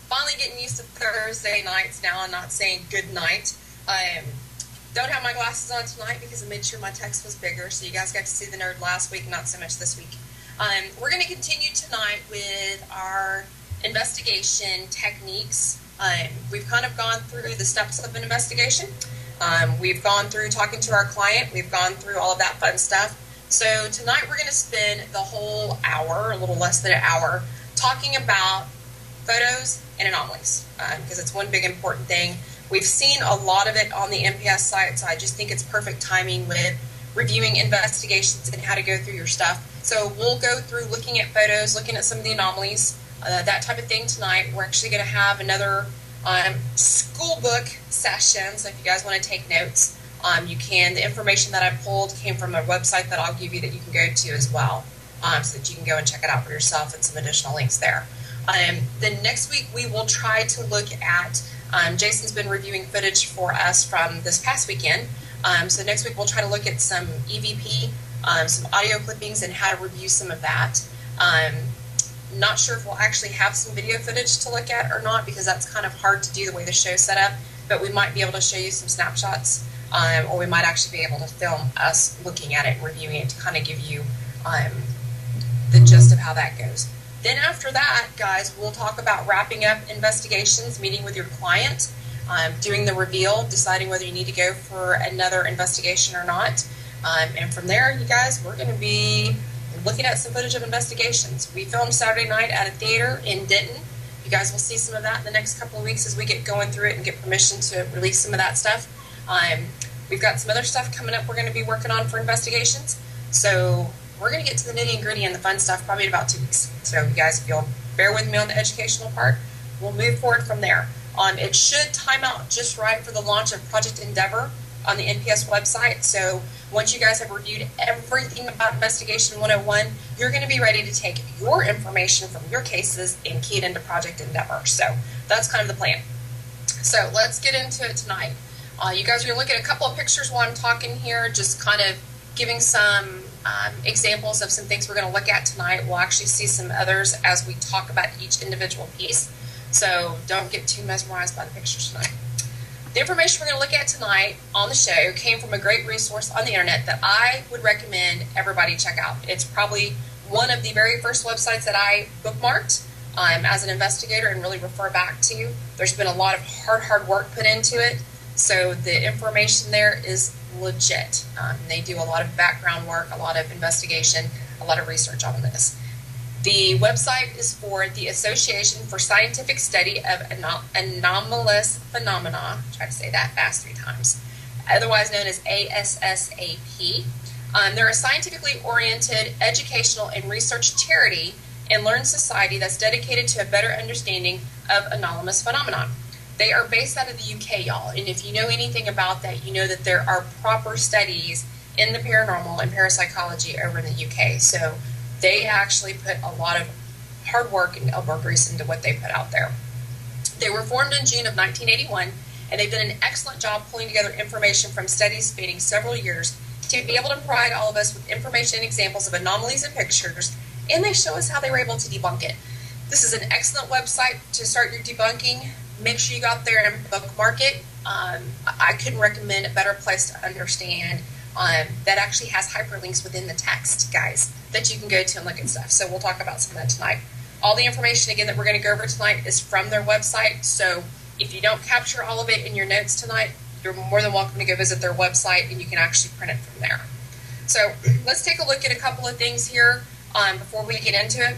finally getting used to Thursday nights now and not saying good night. Don't have my glasses on tonight because I made sure my text was bigger, so you guys got to see the nerd last week, not so much this week. We're going to continue tonight with our investigation techniques. We've kind of gone through the steps of an investigation. We've gone through talking to our client. We've gone through all of that fun stuff. So tonight we're going to spend the whole hour, a little less than an hour, talking about photos and anomalies, because it's one big important thing. We've seen a lot of it on the MPS site, so I just think it's perfect timing with reviewing investigations and how to go through your stuff. So we'll go through looking at photos, looking at some of the anomalies, that type of thing tonight. We're actually going to have another school book session, so if you guys want to take notes, you can. The information that I pulled came from a website that I'll give you that you can go to as well, so that you can go and check it out for yourself and some additional links there. Then next week we will try to look at, Jason's been reviewing footage for us from this past weekend, so next week we'll try to look at some EVP, some audio clippings and how to review some of that. Not sure if we'll actually have some video footage to look at or not, because that's kind of hard to do the way the show's set up, but we might be able to show you some snapshots, or we might actually be able to film us looking at it and reviewing it to kind of give you the gist of how that goes. Then after that, guys, we'll talk about wrapping up investigations, meeting with your client, doing the reveal, deciding whether you need to go for another investigation or not. And from there, you guys, we're going to be looking at some footage of investigations. We filmed Saturday night at a theater in Denton. You guys will see some of that in the next couple of weeks as we get going through it and get permission to release some of that stuff. We've got some other stuff coming up we're going to be working on for investigations. So we're going to get to the nitty and gritty and the fun stuff probably in about 2 weeks. So you guys, if you'll bear with me on the educational part, we'll move forward from there. It should time out just right for the launch of Project Endeavor on the NPS website. So once you guys have reviewed everything about Investigation 101, you're going to be ready to take your information from your cases and key it into Project Endeavor. So that's kind of the plan. So let's get into it tonight. You guys are going to look at a couple of pictures while I'm talking here, just kind of giving some examples of some things we're going to look at tonight. We'll actually see some others as we talk about each individual piece. So don't get too mesmerized by the pictures tonight. The information we're going to look at tonight on the show came from a great resource on the internet that I would recommend everybody check out. It's probably one of the very first websites that I bookmarked as an investigator and really refer back to. There's been a lot of hard work put into it, so the information there is legit. They do a lot of background work, a lot of investigation, a lot of research on this. The website is for the Association for Scientific Study of Anomalous Phenomena. Try to say that fast 3 times. Otherwise known as ASSAP. They're a scientifically oriented educational and research charity and learned society that's dedicated to a better understanding of anomalous phenomena. They are based out of the UK, y'all, and if you know anything about that, you know that there are proper studies in the paranormal and parapsychology over in the UK. So they actually put a lot of hard work and elbow grease into what they put out there. They were formed in June of 1981, and they've done an excellent job pulling together information from studies spanning several years to be able to provide all of us with information and examples of anomalies and pictures, and they show us how they were able to debunk it. This is an excellent website to start your debunking. Make sure you go out there and bookmark it. I couldn't recommend a better place to understand that actually has hyperlinks within the text, guys, that you can go to and look at stuff. So we'll talk about some of that tonight. All the information, again, that we're going to go over tonight is from their website. So if you don't capture all of it in your notes tonight, you're more than welcome to go visit their website and you can actually print it from there. So let's take a look at a couple of things here before we get into it.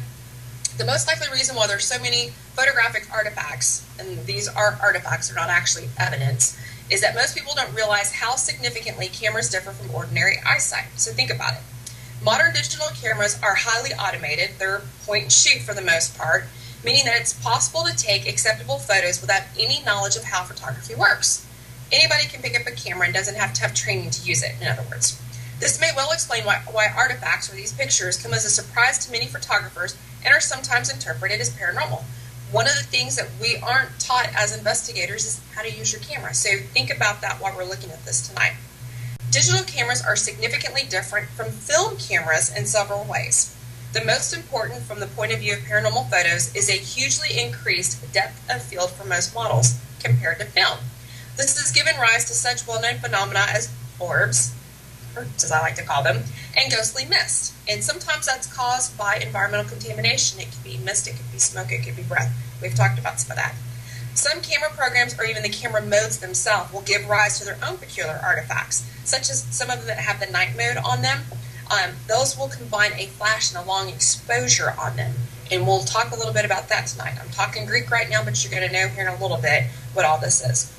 The most likely reason why there's so many photographic artifacts, and these are artifacts, they're not actually evidence, is that most people don't realize how significantly cameras differ from ordinary eyesight. So think about it. Modern digital cameras are highly automated. They're point and shoot for the most part, meaning that it's possible to take acceptable photos without any knowledge of how photography works. Anybody can pick up a camera and doesn't have to have training to use it, in other words. This may well explain why artifacts or these pictures come as a surprise to many photographers and are sometimes interpreted as paranormal. One of the things that we aren't taught as investigators is how to use your camera. So think about that while we're looking at this tonight. Digital cameras are significantly different from film cameras in several ways. The most important from the point of view of paranormal photos is a hugely increased depth of field for most models compared to film. This has given rise to such well-known phenomena as orbs, or as I like to call them, and ghostly mist. And sometimes that's caused by environmental contamination. It could be mist, it could be smoke, it could be breath. We've talked about some of that. Some camera programs, or even the camera modes themselves, will give rise to their own peculiar artifacts, such as some of them that have the night mode on them. Those will combine a flash and a long exposure on them. And we'll talk a little bit about that tonight. I'm talking Greek right now, but you're going to know here in a little bit what all this is.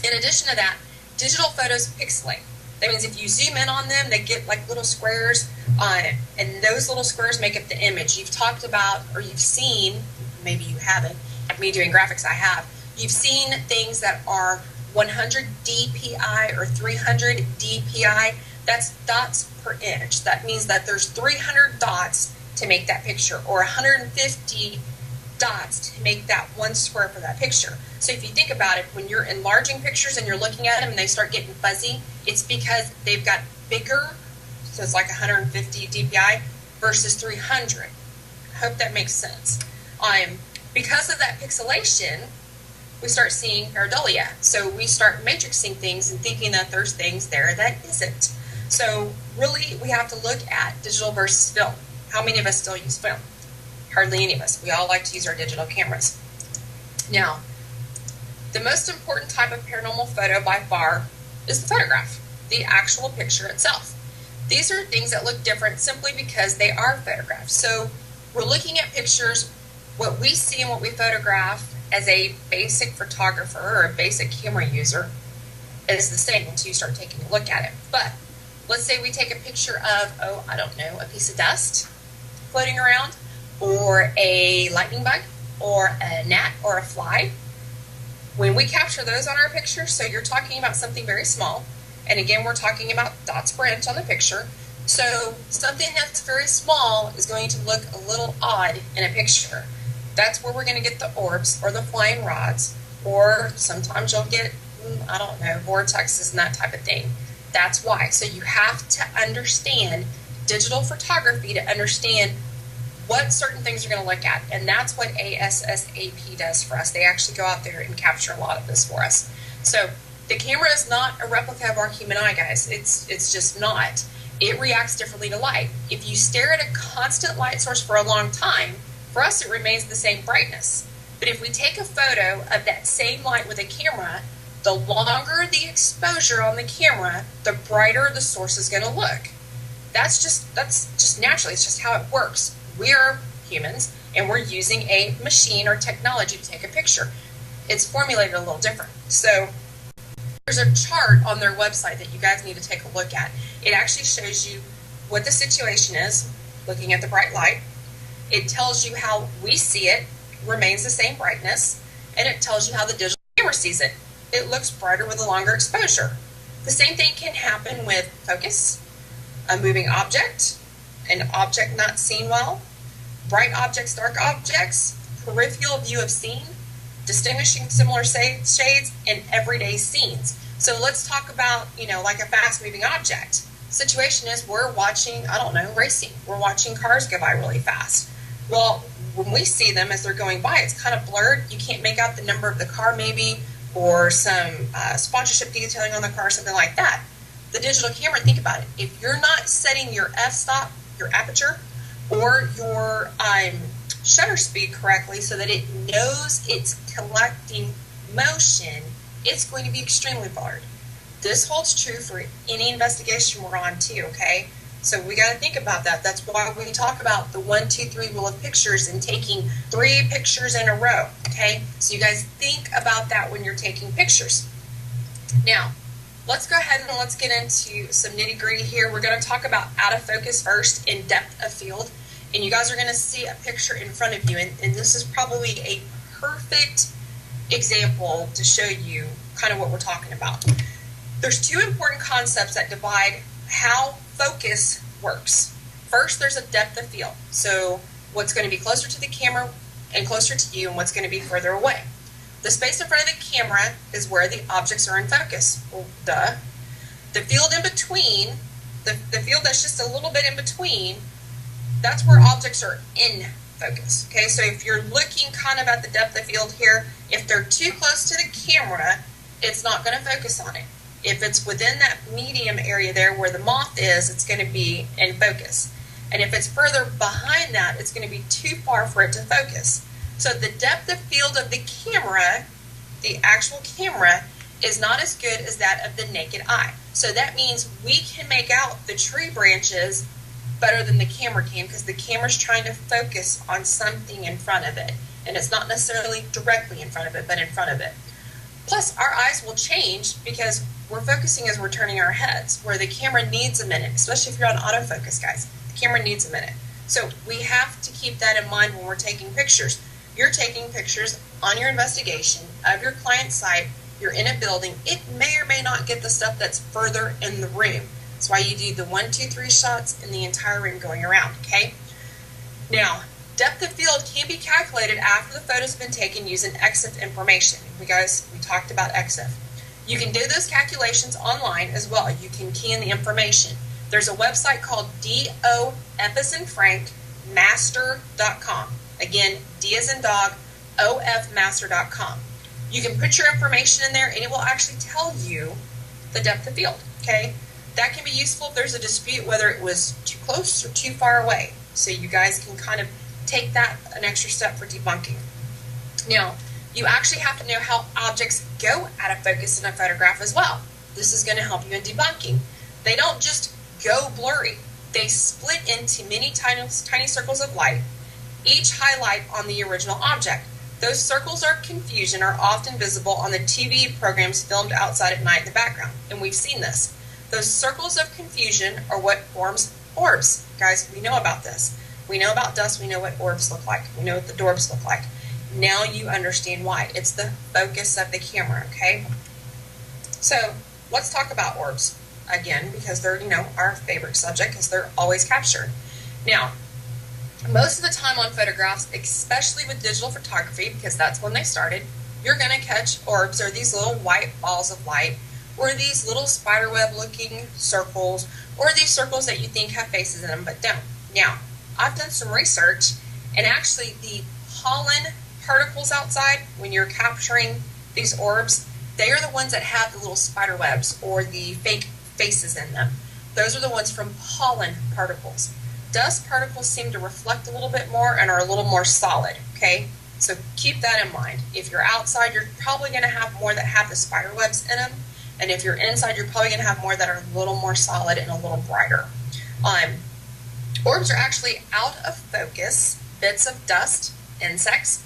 In addition to that, digital photos pixelate. That means if you zoom in on them, they get like little squares, and those little squares make up the image. You've talked about, or you've seen, maybe you haven't, me doing graphics I have, you've seen things that are 100 dpi or 300 dpi. That's dots per inch. That means that there's 300 dots to make that picture, or 150 dots to make that one square for that picture. So if you think about it, when you're enlarging pictures and you're looking at them and they start getting fuzzy, it's because they've got bigger, so it's like 150 dpi versus 300. I hope that makes sense. Because of that pixelation, we start seeing pareidolia. So we start matrixing things and thinking that there's things there that isn't. So really, we have to look at digital versus film. How many of us still use film? Hardly any of us. We all like to use our digital cameras. Now, the most important type of paranormal photo by far is the photograph, the actual picture itself. These are things that look different simply because they are photographs. So we're looking at pictures. What we see and what we photograph as a basic photographer or a basic camera user is the same until you start taking a look at it. But let's say we take a picture of, I don't know, a piece of dust floating around, or a lightning bug, or a gnat, or a fly. When we capture those on our picture, so you're talking about something very small, and again, we're talking about dots per inch on the picture, so something that's very small is going to look a little odd in a picture. That's where we're going to get the orbs, or the flying rods, or sometimes you'll get, I don't know, vortexes and that type of thing. That's why. So you have to understand digital photography to understand what certain things are going to look at, and that's what ASSAP does for us. They actually go out there and capture a lot of this for us. So the camera is not a replica of our human eye, guys. It's just not. It reacts differently to light. If you stare at a constant light source for a long time, for us it remains the same brightness. But if we take a photo of that same light with a camera, the longer the exposure on the camera, the brighter the source is going to look. That's just naturally. It's just how it works. We're humans, and we're using a machine or technology to take a picture. It's formulated a little different. So there's a chart on their website that you guys need to take a look at. It actually shows you what the situation is, looking at the bright light. It tells you how we see it, remains the same brightness, and it tells you how the digital camera sees it. It looks brighter with a longer exposure. The same thing can happen with focus, a moving object, an object not seen well, bright objects, dark objects, peripheral view of scene, distinguishing similar shades, and everyday scenes. So let's talk about, like a fast moving object. Situation is we're watching, I don't know, racing. We're watching cars go by really fast. Well, when we see them as they're going by, it's kind of blurred. You can't make out the number of the car maybe, or some sponsorship detailing on the car, something like that. The digital camera, think about it. If you're not setting your f-stop, your aperture, or your shutter speed correctly so that it knows it's collecting motion, it's going to be extremely blurred. This holds true for any investigation we're on too, okay? So we got to think about that. That's why we talk about the 1, 2, 3 rule of pictures and taking 3 pictures in a row, okay? So you guys think about that when you're taking pictures. Now, let's go ahead and let's get into some nitty-gritty here. We're going to talk about out of focus first and depth of field. And you guys are going to see a picture in front of you. And this is probably a perfect example to show you kind of what we're talking about. There's 2 important concepts that divide how focus works. First, there's a depth of field. So what's going to be closer to the camera and closer to you, and what's going to be further away. The space in front of the camera is where the objects are in focus. Well, duh. The field in between, the field that's just a little bit in between, that's where objects are in focus. Okay, so if you're looking kind of at the depth of field here, if they're too close to the camera, it's not going to focus on it. If it's within that medium area there where the moth is, it's going to be in focus. And if it's further behind that, it's going to be too far for it to focus. So the depth of field of the camera, the actual camera, is not as good as that of the naked eye. So that means we can make out the tree branches better than the camera can, because the camera's trying to focus on something in front of it. And it's not necessarily directly in front of it, but in front of it. Plus, our eyes will change because we're focusing as we're turning our heads, where the camera needs a minute, especially if you're on autofocus, guys. The camera needs a minute. So we have to keep that in mind when we're taking pictures. You're taking pictures on your investigation of your client's site. You're in a building. It may or may not get the stuff that's further in the room. That's why you do the 1, 2, 3 shots in the entire room going around, okay? Now, depth of field can be calculated after the photo's been taken using EXIF information. We talked about EXIF. You can do those calculations online as well. You can key in the information. There's a website called DvesvesSmaster.com. Again, D as in dog, ofmaster.com. You can put your information in there and it will actually tell you the depth of field, okay? That can be useful if there's a dispute whether it was too close or too far away. So you guys can kind of take that an extra step for debunking. Now, you actually have to know how objects go out of focus in a photograph as well. This is going to help you in debunking. They don't just go blurry. They split into many tiny circles of light, each highlight on the original object. Those circles of confusion are often visible on the TV programs filmed outside at night in the background, and we've seen this. Those circles of confusion are what forms orbs. Guys, we know about this. We know about dust. We know what orbs look like. We know what the dorbs look like. Now you understand why. It's the focus of the camera, okay? So let's talk about orbs again, because they're, our favorite subject, because they're always captured. Now, most of the time on photographs, especially with digital photography, because that's when they started, you're going to catch orbs, or these little white balls of light, or these little spiderweb looking circles, or these circles that you think have faces in them but don't. Now, I've done some research, and actually the pollen particles outside, when you're capturing these orbs, they are the ones that have the little spider webs or the fake faces in them. Those are the ones from pollen particles. Dust particles seem to reflect a little bit more and are a little more solid, okay? So keep that in mind. If you're outside, you're probably going to have more that have the spider webs in them. And if you're inside, you're probably going to have more that are a little more solid and a little brighter. Orbs are actually out of focus bits of dust, insects,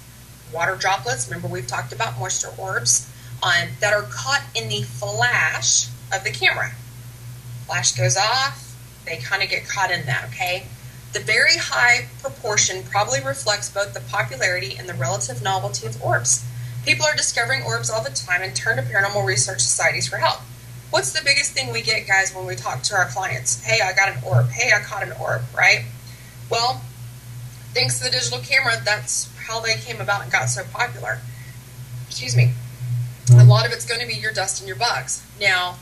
water droplets. Remember, we've talked about moisture orbs that are caught in the flash of the camera. Flash goes off, they kind of get caught in that, okay? The very high proportion probably reflects both the popularity and the relative novelty of orbs. People are discovering orbs all the time and turn to paranormal research societies for help. What's the biggest thing we get, guys, when we talk to our clients? Hey, I got an orb. Hey, I caught an orb, right? Well, thanks to the digital camera, that's how they came about and got so popular. Excuse me. A lot of it's going to be your dust and your bugs. Now,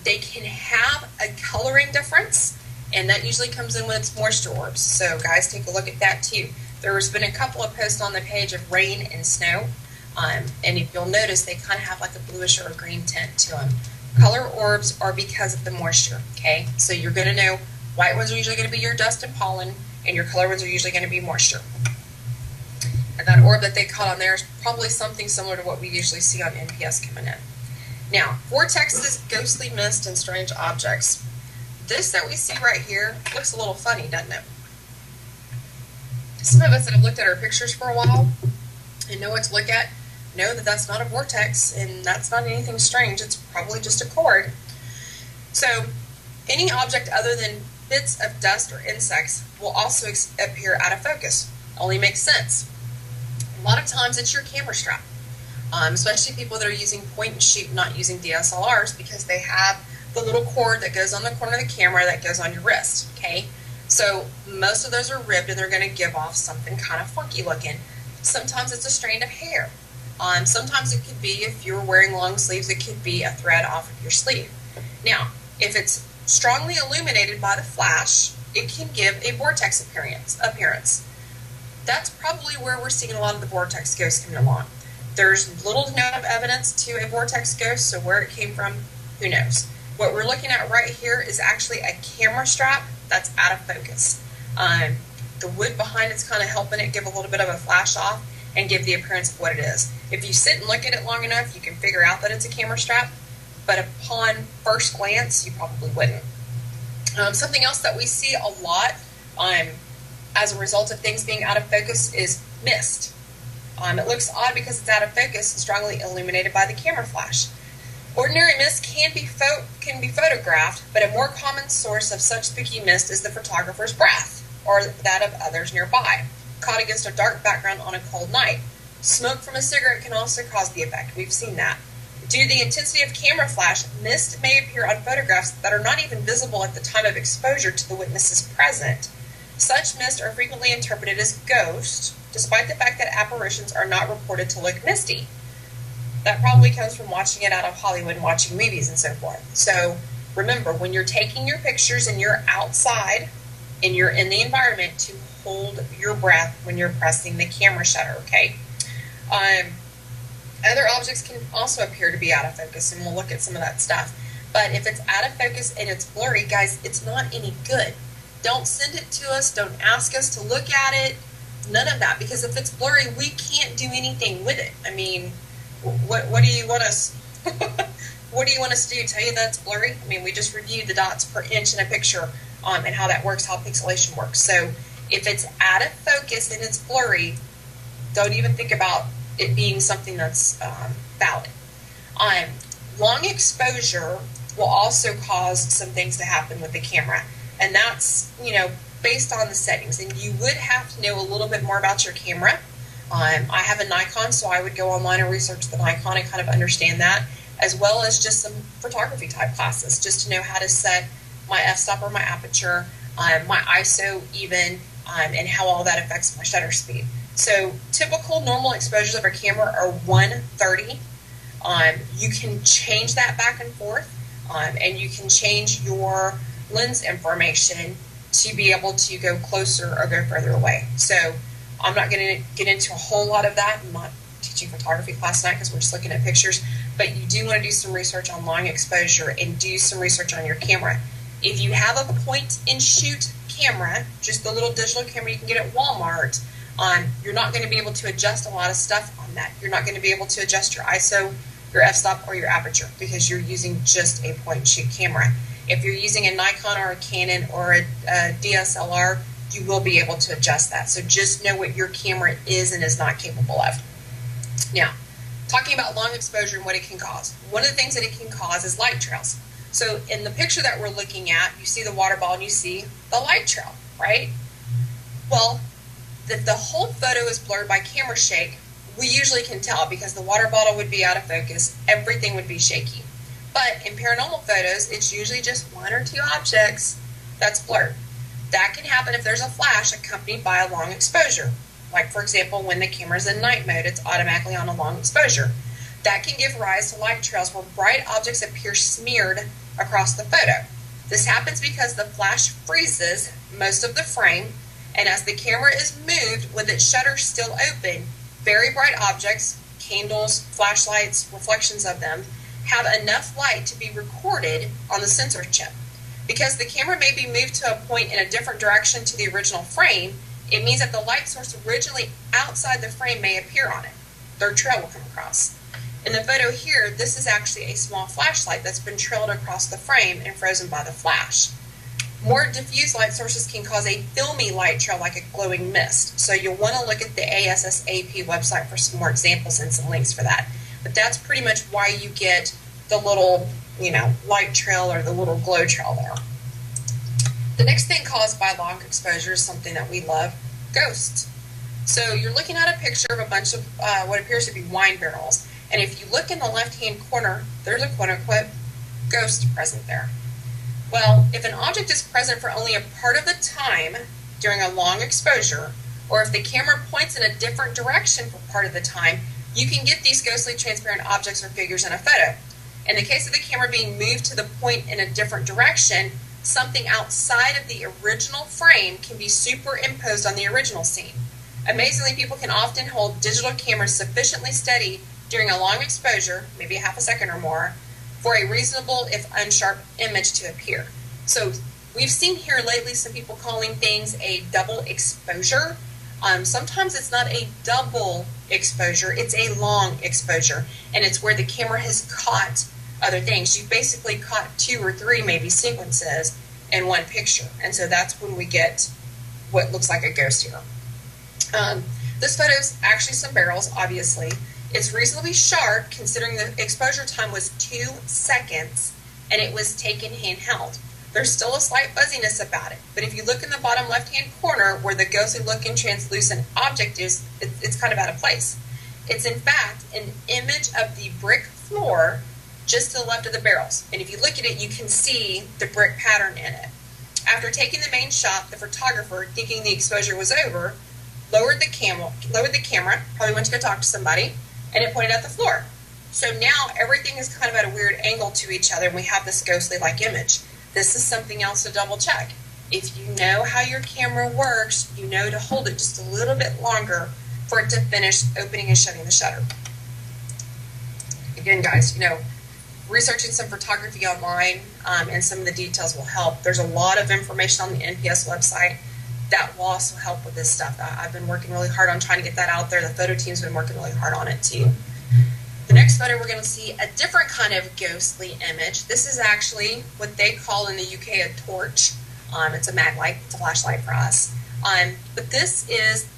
they can have a coloring difference, and that usually comes in when it's moisture orbs. So, guys, take a look at that, too. There's been a couple of posts on the page of rain and snow, and if you'll notice, they kind of have like a bluish or a green tint to them. Color orbs are because of the moisture, okay? So you're going to know white ones are usually going to be your dust and pollen, and your color ones are usually going to be moisture. And that orb that they caught on there is probably something similar to what we usually see on NPS coming in. Now, vortexes, ghostly mist, and strange objects. This that we see right here looks a little funny, doesn't it? Some of us that have looked at our pictures for a while and know what to look at know that that's not a vortex and that's not anything strange. It's probably just a cord. So any object other than bits of dust or insects will also appear out of focus. Only makes sense. A lot of times it's your camera strap, especially people that are using point and shoot, not using DSLRs, because they have the little cord that goes on the corner of the camera that goes on your wrist, okay? So most of those are ribbed and they're going to give off something kind of funky looking. Sometimes it's a strand of hair. Sometimes it could be, if you're wearing long sleeves, it could be a thread off of your sleeve. Now, if it's strongly illuminated by the flash, it can give a vortex appearance. That's probably where we're seeing a lot of the vortex ghosts coming along. There's little to no evidence to a vortex ghost, so where it came from, who knows. What we're looking at right here is actually a camera strap that's out of focus. The wood behind it's kind of helping it give a little bit of a flash off and give the appearance of what it is. If you sit and look at it long enough, you can figure out that it's a camera strap, but upon first glance, you probably wouldn't. Something else that we see a lot as a result of things being out of focus is mist. It looks odd because it's out of focus and strongly illuminated by the camera flash. Ordinary mist can be photographed, but a more common source of such spooky mist is the photographer's breath, or that of others nearby, caught against a dark background on a cold night. Smoke from a cigarette can also cause the effect. We've seen that. Due to the intensity of camera flash, mist may appear on photographs that are not even visible at the time of exposure to the witnesses present. Such mist are frequently interpreted as ghosts, despite the fact that apparitions are not reported to look misty. That probably comes from watching it out of Hollywood and watching movies and so forth. So remember, when you're taking your pictures and you're outside and you're in the environment, to hold your breath when you're pressing the camera shutter, okay? Other objects can also appear to be out of focus, and we'll look at some of that stuff. But if it's out of focus and it's blurry, guys, it's not any good. Don't send it to us. Don't ask us to look at it. None of that, because if it's blurry, we can't do anything with it. I mean, what do you want us? What do you want us to do? Tell you that it's blurry? I mean, we just reviewed the dots per inch in a picture and how that works, how pixelation works. So if it's out of focus and it's blurry, don't even think about it being something that's valid. Long exposure will also cause some things to happen with the camera, and that's, based on the settings. And you would have to know a little bit more about your camera. I have a Nikon, so I would go online and research the Nikon and kind of understand that, as well as just some photography type classes, just to know how to set my f-stop or my aperture, my ISO even, and how all that affects my shutter speed. So typical normal exposures of a camera are 130. You can change that back and forth, and you can change your lens information to be able to go closer or go further away. So I'm not going to get into a whole lot of that. I'm not teaching photography class tonight because we're just looking at pictures, but you do want to do some research on long exposure and do some research on your camera. If you have a point-and-shoot camera, just the little digital camera you can get at Walmart, you're not going to be able to adjust a lot of stuff on that. You're not going to be able to adjust your ISO, your f-stop, or your aperture because you're using just a point-and-shoot camera. If you're using a Nikon or a Canon or a DSLR, you will be able to adjust that. So just know what your camera is and is not capable of. Now, talking about long exposure and what it can cause. One of the things that it can cause is light trails. So in the picture that we're looking at, you see the water ball and you see the light trail, right? Well, if the whole photo is blurred by camera shake, we usually can tell because the water bottle would be out of focus, everything would be shaky. But in paranormal photos, it's usually just one or two objects that's blurred. That can happen if there's a flash accompanied by a long exposure. Like, for example, when the camera's in night mode, it's automatically on a long exposure. That can give rise to light trails where bright objects appear smeared across the photo. This happens because the flash freezes most of the frame, and as the camera is moved with its shutter still open, very bright objects, candles, flashlights, reflections of them, have enough light to be recorded on the sensor chip. Because the camera may be moved to a point in a different direction to the original frame, it means that the light source originally outside the frame may appear on it. Their trail will come across. In the photo here, this is actually a small flashlight that's been trailed across the frame and frozen by the flash. More diffuse light sources can cause a filmy light trail like a glowing mist. So you'll want to look at the ASSAP website for some more examples and some links for that. But that's pretty much why you get the little, light trail or the little glow trail there. The next thing caused by long exposure is something that we love, ghosts. So you're looking at a picture of a bunch of what appears to be wine barrels. And if you look in the left-hand corner, there's a quote-unquote ghost present there. Well, if an object is present for only a part of the time during a long exposure, or if the camera points in a different direction for part of the time, you can get these ghostly transparent objects or figures in a photo. In the case of the camera being moved to the point in a different direction, something outside of the original frame can be superimposed on the original scene. Amazingly, people can often hold digital cameras sufficiently steady during a long exposure, maybe a half a second or more, for a reasonable, if unsharp, image to appear. So we've seen here lately some people calling things a double exposure. Sometimes it's not a double exposure, it's a long exposure, and it's where the camera has caught other things. You've basically caught 2 or 3 maybe sequences in one picture, and so that's when we get what looks like a ghost here. This photo is actually some barrels, obviously. It's reasonably sharp considering the exposure time was 2 seconds and it was taken handheld. There's still a slight fuzziness about it, but if you look in the bottom left-hand corner where the ghostly looking translucent object is, it's kind of out of place. It's in fact an image of the brick floor just to the left of the barrels, and if you look at it, you can see the brick pattern in it. After taking the main shot, the photographer, thinking the exposure was over, lowered the camera, probably went to go talk to somebody, and it pointed at the floor. So now everything is kind of at a weird angle to each other, and we have this ghostly-like image. This is something else to double check. If you know how your camera works, you know to hold it just a little bit longer for it to finish opening and shutting the shutter. Again, guys, researching some photography online and some of the details will help. There's a lot of information on the NPS website that will also help with this stuff. I've been working really hard on trying to get that out there. The photo team's been working really hard on it too. The next photo, we're going to see a different kind of ghostly image. This is actually what they call in the UK a torch. It's a mag light, it's a flashlight for us. But this is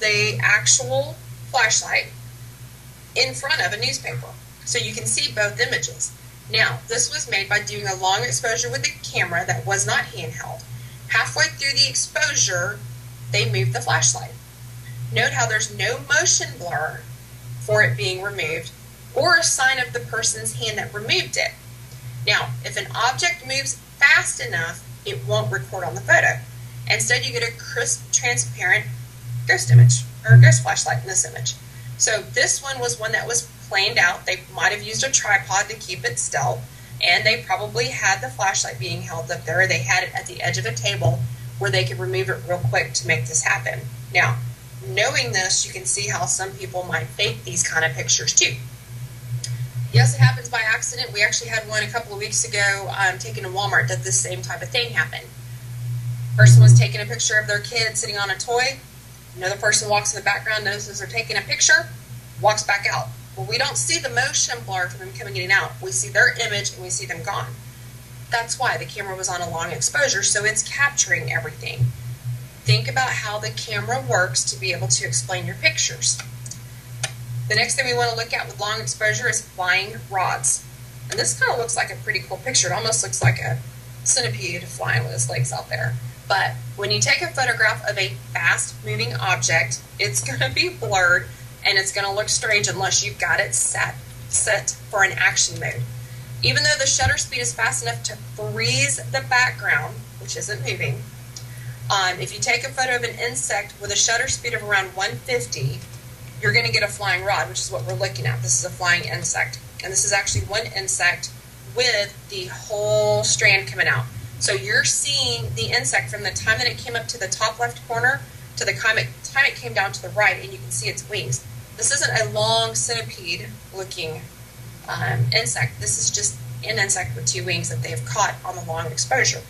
the actual flashlight in front of a newspaper. So you can see both images. Now, this was made by doing a long exposure with a camera that was not handheld. Halfway through the exposure, they moved the flashlight. Note how there's no motion blur for it being removed or a sign of the person's hand that removed it. Now, if an object moves fast enough, it won't record on the photo. Instead, you get a crisp, transparent ghost image, or ghost flashlight in this image. So this one was one that was planned out. They might have used a tripod to keep it still, and they probably had the flashlight being held up there. They had it at the edge of a table where they could remove it real quick to make this happen. Now, knowing this, you can see how some people might fake these kind of pictures too. Yes, it happens by accident. We actually had one a couple of weeks ago taken in Walmart that this same type of thing happened. Person was taking a picture of their kid sitting on a toy. Another person walks in the background, notices they're taking a picture, walks back out. Well, we don't see the motion blur from them coming in and out. We see their image and we see them gone. That's why the camera was on a long exposure, so it's capturing everything. Think about how the camera works to be able to explain your pictures. The next thing we want to look at with long exposure is flying rods. And this kind of looks like a pretty cool picture. It almost looks like a centipede flying with its legs out there. But when you take a photograph of a fast-moving object, it's going to be blurred and it's going to look strange unless you've got it set for an action mode. Even though the shutter speed is fast enough to freeze the background, which isn't moving, if you take a photo of an insect with a shutter speed of around 150, you're going to get a flying rod, which is what we're looking at. This is a flying insect. And this is actually one insect with the whole strand coming out. So you're seeing the insect from the time that it came up to the top left corner to the time it came down to the right, and you can see its wings. This isn't a long centipede-looking insect. This is just an insect with 2 wings that they have caught on the long exposure.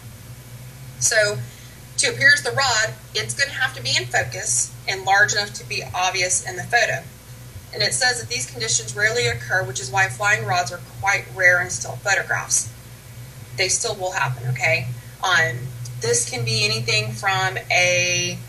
So to appear as the rod, it's going to have to be in focus and large enough to be obvious in the photo. And it says that these conditions rarely occur, which is why flying rods are quite rare in still photographs. They still will happen, okay? This can be anything from a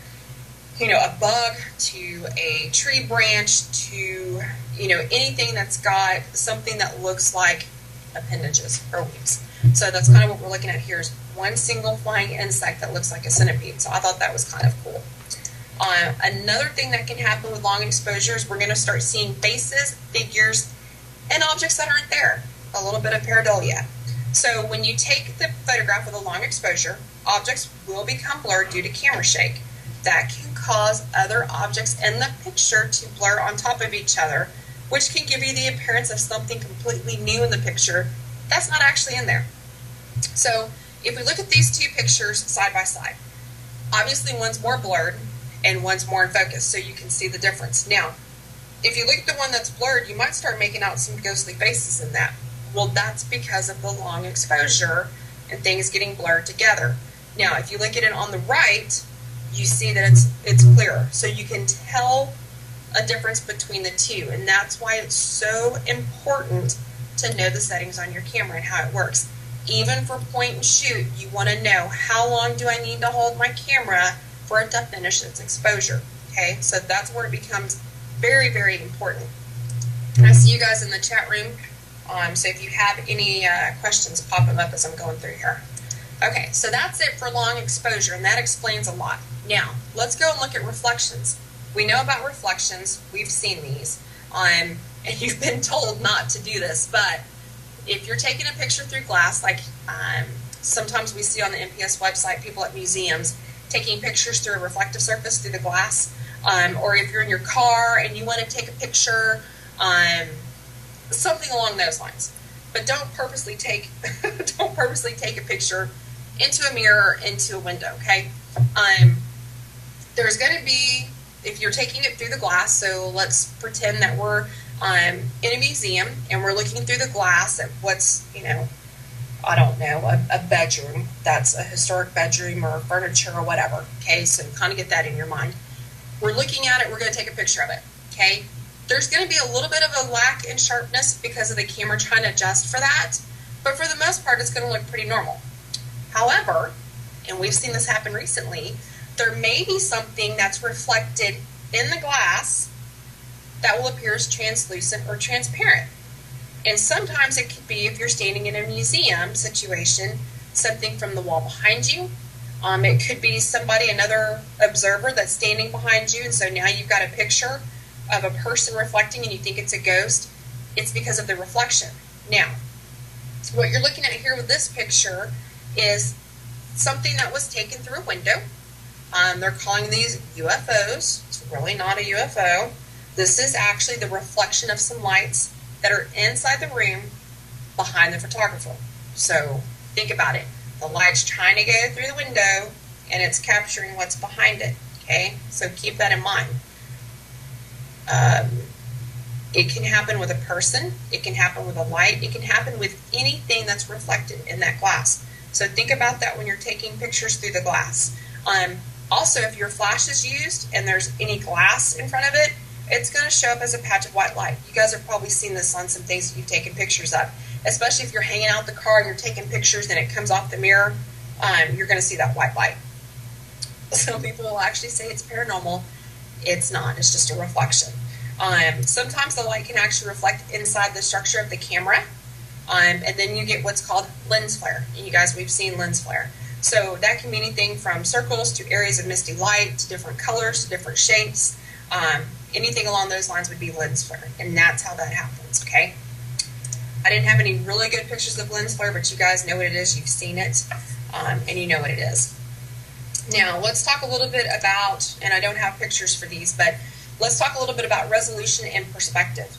bug to a tree branch to, anything that's got something that looks like appendages or wings. So that's kind of what we're looking at here is one single flying insect that looks like a centipede. So I thought that was kind of cool. Another thing that can happen with long exposures, we're going to start seeing faces, figures, and objects that aren't there. A little bit of pareidolia. So when you take the photograph with a long exposure, objects will become blurred due to camera shake. That can cause other objects in the picture to blur on top of each other, which can give you the appearance of something completely new in the picture that's not actually in there. So if we look at these two pictures side by side, obviously one's more blurred and one's more in focus, so you can see the difference. Now, if you look at the one that's blurred, you might start making out some ghostly faces in that. Well, that's because of the long exposure and things getting blurred together. Now, if you look at it on the right, you see that it's clearer. So you can tell a difference between the two, and that's why it's so important to know the settings on your camera and how it works. Even for point and shoot, you want to know how long do I need to hold my camera for it to finish its exposure. Okay, so that's where it becomes very, very important. And I see you guys in the chat room, so if you have any questions, pop them up as I'm going through here. Okay, so that's it for long exposure, and that explains a lot. Now, let's go and look at reflections. We know about reflections. We've seen these, and you've been told not to do this, but if you're taking a picture through glass, like sometimes we see on the NPS website, people at museums taking pictures through a reflective surface through the glass, or if you're in your car and you want to take a picture, something along those lines. But don't purposely take a picture into a mirror, into a window. Okay, there's going to be, if you're taking it through the glass, so let's pretend that we're in a museum and we're looking through the glass at what's, I don't know, a bedroom, that's a historic bedroom or furniture or whatever. Okay, so kind of get that in your mind. We're looking at it, we're going to take a picture of it. Okay, there's going to be a little bit of a lack in sharpness because of the camera trying to adjust for that, but for the most part it's going to look pretty normal. However, and we've seen this happen recently, there may be something that's reflected in the glass that will appear as translucent or transparent. And sometimes it could be, if you're standing in a museum situation, something from the wall behind you. It could be somebody, another observer that's standing behind you, and so now you've got a picture of a person reflecting and you think it's a ghost. It's because of the reflection. Now, what you're looking at here with this picture is something that was taken through a window. They're calling these UFOs. It's really not a UFO. This is actually the reflection of some lights that are inside the room behind the photographer. So think about it. The light's trying to go through the window and it's capturing what's behind it. Okay, so keep that in mind. It can happen with a person. It can happen with a light. It can happen with anything that's reflected in that glass. So think about that when you're taking pictures through the glass. Also, if your flash is used and there's any glass in front of it, it's going to show up as a patch of white light. You guys have probably seen this on some things that you've taken pictures of, especially if you're hanging out the car and you're taking pictures and it comes off the mirror, you're going to see that white light. Some people will actually say it's paranormal. It's not. It's just a reflection. Sometimes the light can actually reflect inside the structure of the camera, and then you get what's called lens flare. And you guys, we've seen lens flare. So that can be anything from circles to areas of misty light to different colors to different shapes. Anything along those lines would be lens flare, and that's how that happens, okay? I didn't have any really good pictures of lens flare, but you guys know what it is, you've seen it, and you know what it is. Now, let's talk a little bit about, and I don't have pictures for these, but let's talk a little bit about resolution and perspective.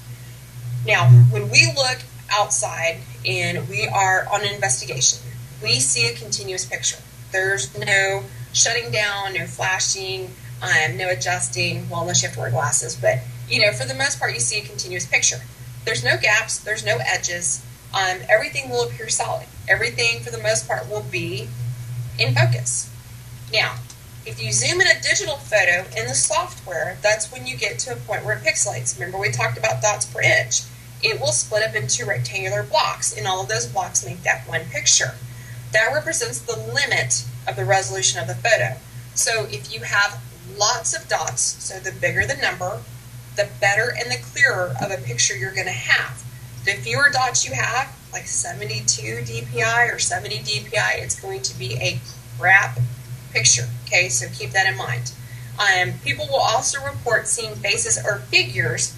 Now, when we look outside and we are on an investigation, we see a continuous picture. There's no shutting down, no flashing, no adjusting, well, unless you have to wear glasses, but, for the most part, you see a continuous picture. There's no gaps, there's no edges, everything will appear solid. Everything, for the most part, will be in focus. Now, if you zoom in a digital photo in the software, that's when you get to a point where it pixelates. Remember, we talked about dots per inch. It will split up into rectangular blocks, and all of those blocks make that one picture. That represents the limit of the resolution of the photo. So if you have lots of dots, so the bigger the number, the better and the clearer of a picture you're going to have. The fewer dots you have, like 72 DPI or 70 DPI, it's going to be a crap picture. Okay, so keep that in mind. People will also report seeing faces or figures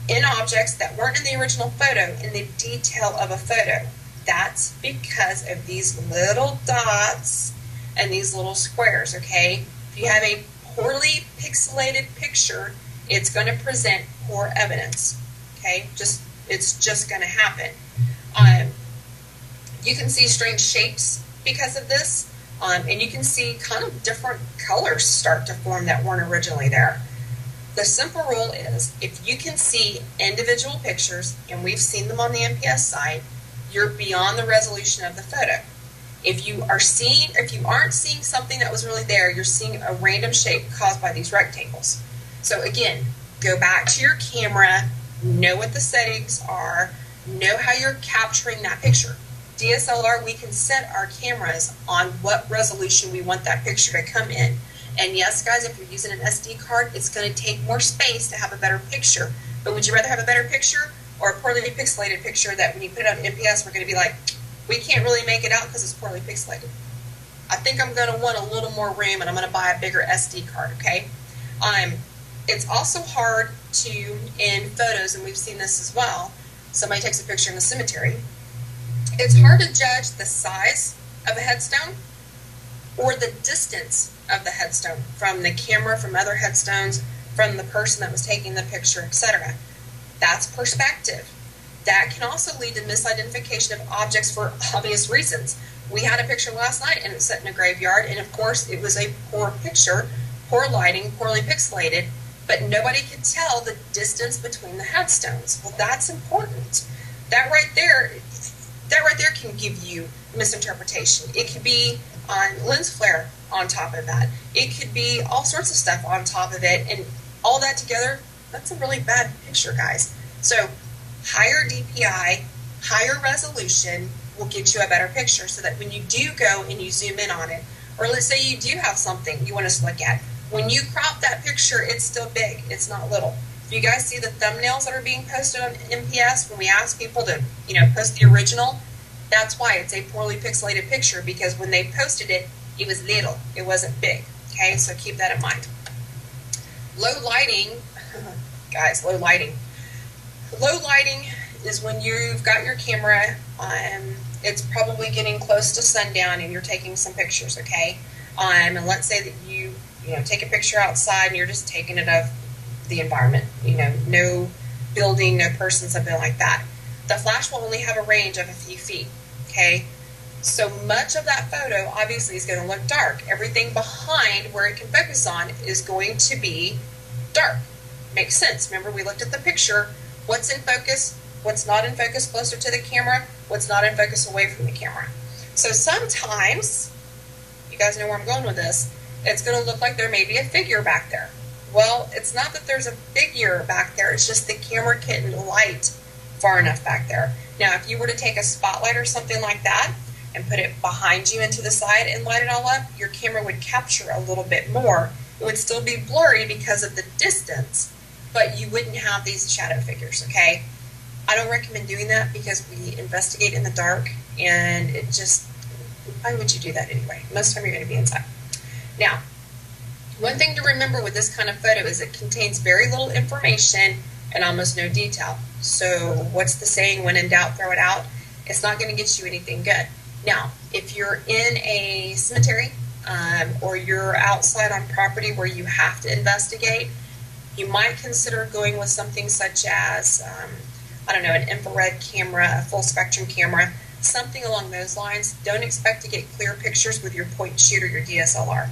in objects that weren't in the original photo in the detail of a photo. That's because of these little dots and these little squares, okay? If you have a poorly pixelated picture, it's going to present poor evidence, okay? It's just going to happen. You can see strange shapes because of this. And you can see kind of different colors start to form that weren't originally there. The simple rule is, if you can see individual pictures, and we've seen them on the MPS site, you're beyond the resolution of the photo. If you aren't seeing something that was really there, you're seeing a random shape caused by these rectangles. So again, go back to your camera, know what the settings are, know how you're capturing that picture. DSLR, we can set our cameras on what resolution we want that picture to come in. And yes, guys, if you're using an SD card, it's going to take more space to have a better picture. But would you rather have a better picture or a poorly pixelated picture that when you put it on MPS, we're going to be like, we can't really make it out because it's poorly pixelated? I think I'm going to want a little more room, and I'm going to buy a bigger SD card, okay? It's also hard to, in photos, and we've seen this as well, somebody takes a picture in the cemetery, it's hard to judge the size of a headstone or the distance of the headstone from the camera, from other headstones, from the person that was taking the picture, etc. That's perspective. That can also lead to misidentification of objects for obvious reasons. We had a picture last night and it's set in a graveyard, and of course it was a poor picture, poor lighting, poorly pixelated, but nobody could tell the distance between the headstones. Well, that's important. That right there can give you misinterpretation. It could be on lens flare on top of that. It could be all sorts of stuff on top of it, and all that together, that's a really bad picture, guys. So higher DPI, higher resolution will get you a better picture, so that when you do go and you zoom in on it, or let's say you do have something you want us to look at, when you crop that picture, it's still big, it's not little. If you guys see the thumbnails that are being posted on MPS, when we ask people to, post the original, that's why it's a poorly pixelated picture, because when they posted it, it was little, it wasn't big. Okay, so keep that in mind. Low lighting, guys, low lighting. Low lighting is when you've got your camera, it's probably getting close to sundown and you're taking some pictures, okay? And let's say that you take a picture outside and you're just taking it of the environment, no building, no person, something like that. The flash will only have a range of a few feet, okay? So much of that photo obviously is going to look dark. Everything behind where it can focus on is going to be dark. Makes sense. Remember, we looked at the picture. What's in focus, what's not in focus closer to the camera, what's not in focus away from the camera. So sometimes, you guys know where I'm going with this, it's going to look like there may be a figure back there. Well, it's not that there's a figure back there, it's just the camera couldn't light far enough back there. Now, if you were to take a spotlight or something like that and put it behind you and to the side and light it all up, your camera would capture a little bit more. It would still be blurry because of the distance, but you wouldn't have these shadow figures, okay? I don't recommend doing that because we investigate in the dark, and it just, why would you do that anyway? Most of the time you're going to be inside. Now, one thing to remember with this kind of photo is it contains very little information and almost no detail. So what's the saying, when in doubt, throw it out? It's not going to get you anything good. Now, if you're in a cemetery or you're outside on property where you have to investigate, you might consider going with something such as, an infrared camera, a full spectrum camera, something along those lines. Don't expect to get clear pictures with your point and shoot or your DSLR.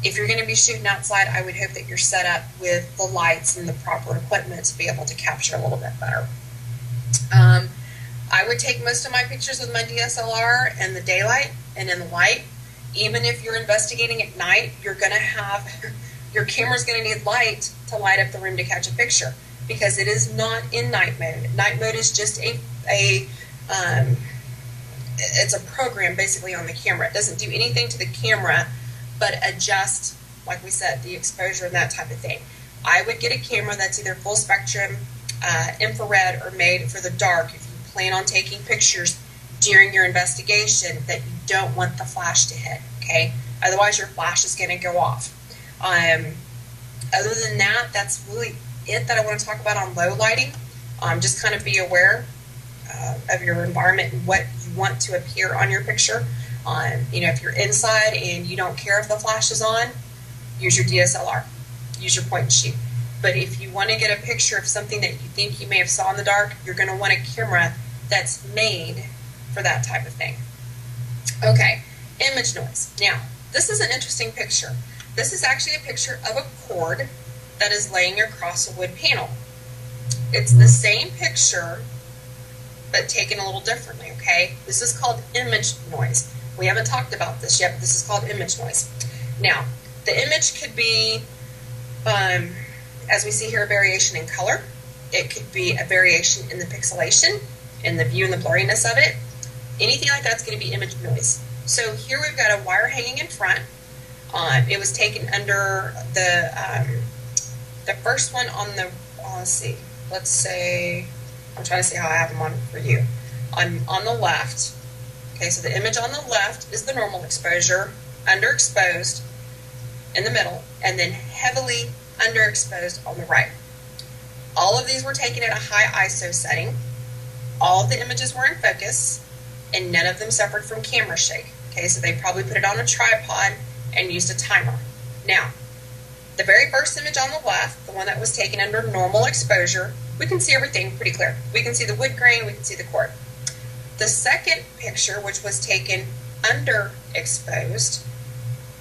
If you're going to be shooting outside, I would hope that you're set up with the lights and the proper equipment to be able to capture a little bit better. I would take most of my pictures with my DSLR in the daylight and in the light. Even if you're investigating at night, you're going to have, your camera's going to need light to light up the room to catch a picture, because it is not in night mode. Night mode is just it's a program basically on the camera. It doesn't do anything to the camera but adjust, like we said, the exposure and that type of thing. I would get a camera that's either full spectrum, infrared, or made for the dark if you plan on taking pictures during your investigation that you don't want the flash to hit, okay? Otherwise your flash is going to go off. Other than that, that's really it that I want to talk about on low lighting. Just kind of be aware of your environment and what you want to appear on your picture. If you're inside and you don't care if the flash is on, use your DSLR, use your point and shoot. But if you want to get a picture of something that you think you may have saw in the dark, you're going to want a camera that's made for that type of thing. Okay, Image noise. Now, this is an interesting picture. This is actually a picture of a cord that is laying across a wood panel. It's the same picture, but taken a little differently, okay? This is called image noise. We haven't talked about this yet, but this is called image noise. Now, the image could be, as we see here, a variation in color. It could be a variation in the pixelation, in the view and the blurriness of it. Anything like that's going to be image noise. So here we've got a wire hanging in front. It was taken under the first one on the, let's see, let's say, I'm trying to see how I have them on for you. On the left, okay, so the image on the left is the normal exposure, underexposed in the middle, and then heavily underexposed on the right. All of these were taken at a high ISO setting. All of the images were in focus, and none of them suffered from camera shake. Okay, so they probably put it on a tripod and used a timer. Now, the very first image on the left, the one that was taken under normal exposure, we can see everything pretty clear. We can see the wood grain, we can see the cord. The second picture, which was taken underexposed,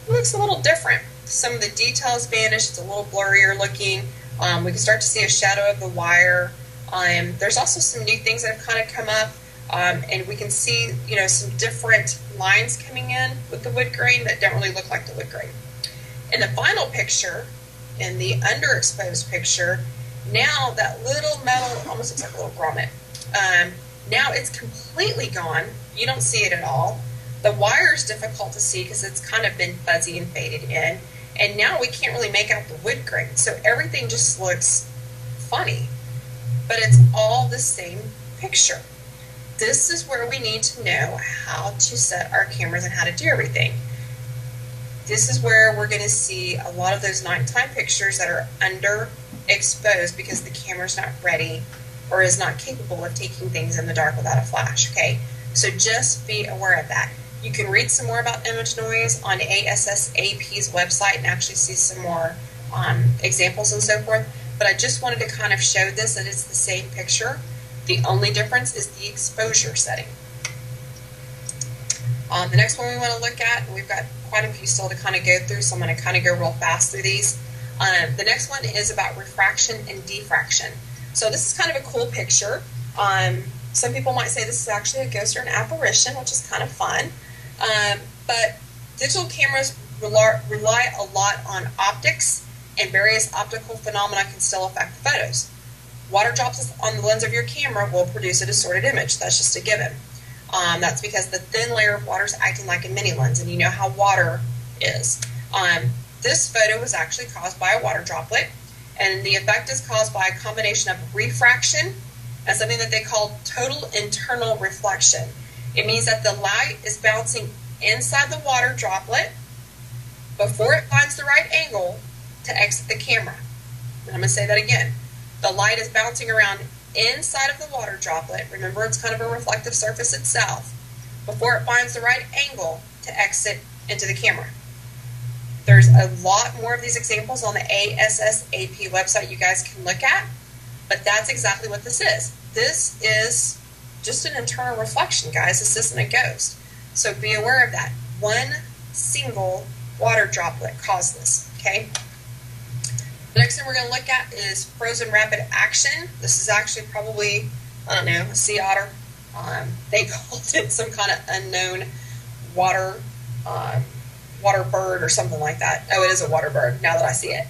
looks a little different. Some of the details vanished, it's a little blurrier looking. We can start to see a shadow of the wire. There's also some new things that have kind of come up, and we can see, some different lines coming in with the wood grain that don't really look like the wood grain. In the final picture, in the underexposed picture, now that little metal almost looks like a little grommet. Now it's completely gone. You don't see it at all. The wire is difficult to see because it's kind of been fuzzy and faded in. And now we can't really make out the wood grain. So everything just looks funny. But it's all the same picture. This is where we need to know how to set our cameras and how to do everything. This is where we're going to see a lot of those nighttime pictures that are underexposed because the camera's not ready or is not capable of taking things in the dark without a flash, okay? So just be aware of that. You can read some more about image noise on ASSAP's website and actually see some more examples and so forth, but I just wanted to kind of show this, that it's the same picture. The only difference is the exposure setting. The next one we want to look at, and we've got quite a few still to kind of go through, so I'm going to kind of go real fast through these. The next one is about refraction and diffraction. So this is kind of a cool picture. Some people might say this is actually a ghost or an apparition, which is kind of fun. But digital cameras rely a lot on optics, and various optical phenomena can still affect the photos. Water drops on the lens of your camera will produce a distorted image. That's just a given. That's because the thin layer of water is acting like a mini lens, and you know how water is. This photo was actually caused by a water droplet, and the effect is caused by a combination of refraction and something that they call total internal reflection. It means that the light is bouncing inside the water droplet before it finds the right angle to exit the camera. And I'm going to say that again. The light is bouncing around inside of the water droplet. Remember, it's kind of a reflective surface itself before it finds the right angle to exit into the camera. There's a lot more of these examples on the ASSAP website you guys can look at, but that's exactly what this is. This is just an internal reflection, guys. This isn't a ghost. So be aware of that. One single water droplet caused this, okay? The next thing we're going to look at is frozen rapid action. This is actually probably, I don't know, a sea otter. They called it some kind of unknown water bird or something like that. Oh, it is a water bird now that I see it.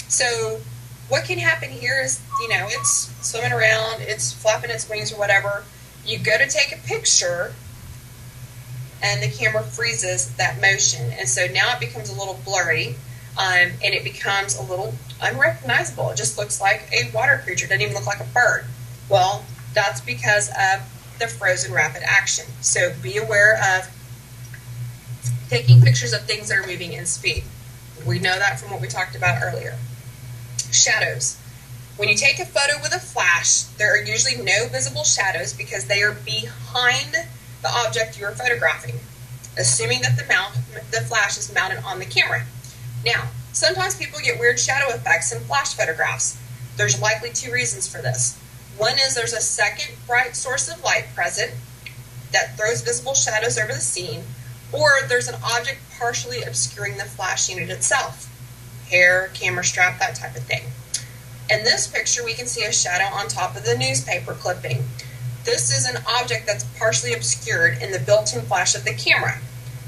So what can happen here is, it's swimming around, it's flapping its wings or whatever. You go to take a picture and the camera freezes that motion. And so now it becomes a little blurry. And it becomes a little unrecognizable. It just looks like a water creature. It doesn't even look like a bird. Well, that's because of the frozen rapid action. So be aware of taking pictures of things that are moving in speed. We know that from what we talked about earlier. Shadows. When you take a photo with a flash, there are usually no visible shadows because they are behind the object you are photographing, assuming that the flash is mounted on the camera. Now, sometimes people get weird shadow effects in flash photographs. There's likely two reasons for this. One is there's a second bright source of light present that throws visible shadows over the scene, or there's an object partially obscuring the flash unit itself. Hair, camera strap, that type of thing. In this picture, we can see a shadow on top of the newspaper clipping. This is an object that's partially obscured in the built-in flash of the camera.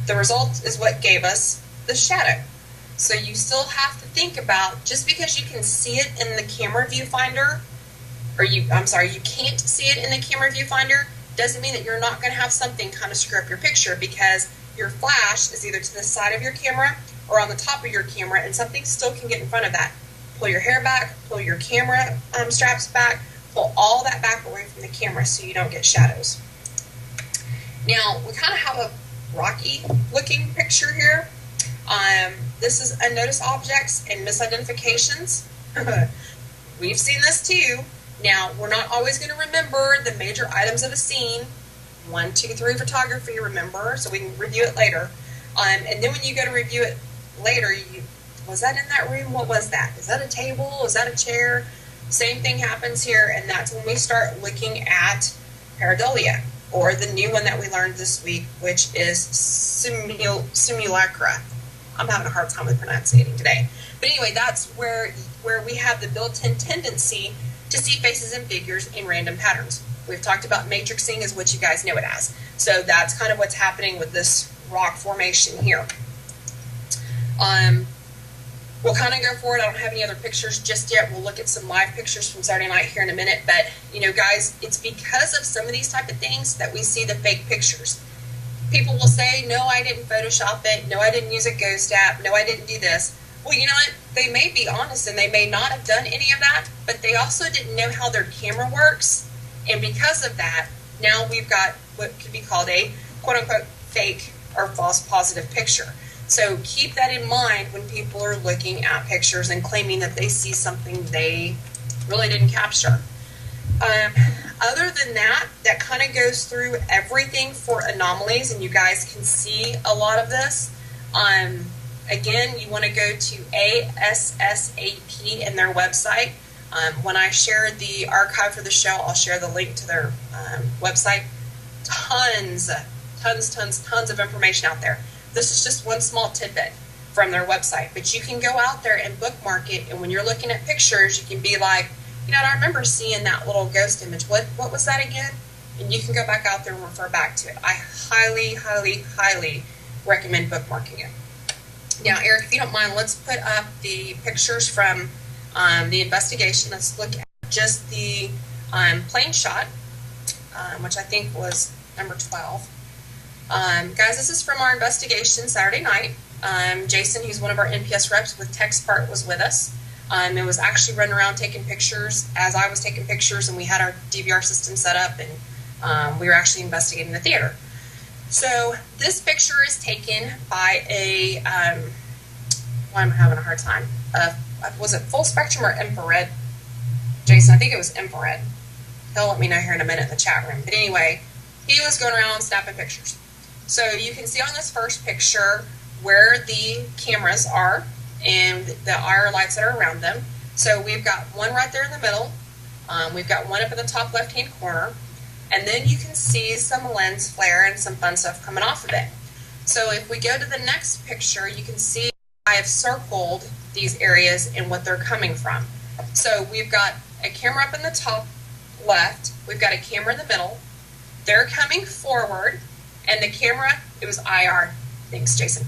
The result is what gave us the shadow. So you still have to think about, just because you can see it in the camera viewfinder, or you can't see it in the camera viewfinder, doesn't mean that you're not going to have something kind of screw up your picture, because your flash is either to the side of your camera or on the top of your camera, and something still can get in front of that. Pull your hair back, pull your camera straps back, pull all that back away from the camera so you don't get shadows. Now, we kind of have a rocky looking picture here. This is unnoticed objects and misidentifications. We've seen this too. Now, we're not always going to remember the major items of a scene. 1, 2, 3 photography, remember, so we can review it later. And then when you go to review it later, was that in that room? What was that? Is that a table? Is that a chair? Same thing happens here, and that's when we start looking at pareidolia, or the new one that we learned this week, which is simulacra. I'm having a hard time with pronunciating today. But anyway, that's where we have the built-in tendency to see faces and figures in random patterns. We've talked about matrixing as what you guys know it as. So that's kind of what's happening with this rock formation here. We'll kind of go forward. I don't have any other pictures just yet. We'll look at some live pictures from Saturday night here in a minute. But, you know, guys, it's because of some of these type of things that we see the fake pictures. People will say, no, I didn't Photoshop it. No, I didn't use a Ghost app. No, I didn't do this. Well, you know what? They may be honest and they may not have done any of that, but they also didn't know how their camera works. And because of that, now we've got what could be called a quote-unquote fake or false positive picture. So keep that in mind when people are looking at pictures and claiming that they see something they really didn't capture. Other than that, that kind of goes through everything for anomalies, and you guys can see a lot of this. Again, you want to go to ASSAP in their website. When I share the archive for the show, I'll share the link to their website. Tons of information out there. This is just one small tidbit from their website, but you can go out there and bookmark it, and when you're looking at pictures, you can be like, you know, I remember seeing that little ghost image. What was that again? And you can go back out there and refer back to it. I highly recommend bookmarking it. Now, Eric, if you don't mind, let's put up the pictures from the investigation. Let's look at just the plane shot, which I think was number 12. Guys, this is from our investigation Saturday night. Jason, who's one of our NPS reps with Text Part, was with us. It was actually running around taking pictures as I was taking pictures, and we had our DVR system set up, and we were actually investigating the theater. So this picture is taken by a, why am I having a hard time? Was it full spectrum or infrared? Jason, I think it was infrared. He'll let me know here in a minute in the chat room. But anyway, he was going around snapping pictures. So you can see on this first picture where the cameras are and the IR lights that are around them. So we've got one right there in the middle. We've got one up in the top left-hand corner. And then you can see some lens flare and some fun stuff coming off of it. So if we go to the next picture, you can see I have circled these areas and what they're coming from. So we've got a camera up in the top left. We've got a camera in the middle. They're coming forward. And the camera, it was IR. Thanks, Jason.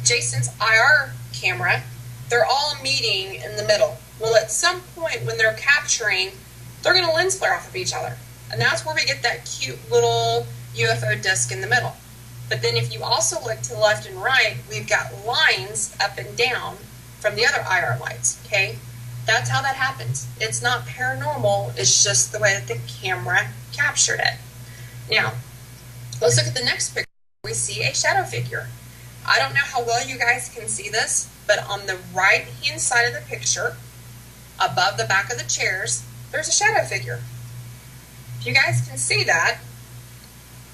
Jason's IR camera, they're all meeting in the middle. Well, at some point when they're capturing, they're going to lens flare off of each other. And that's where we get that cute little UFO disc in the middle. But then if you also look to the left and right, we've got lines up and down from the other IR lights, okay? That's how that happens. It's not paranormal, it's just the way that the camera captured it. Now, let's look at the next picture. We see a shadow figure. I don't know how well you guys can see this, but on the right-hand side of the picture, above the back of the chairs, there's a shadow figure. If you guys can see that,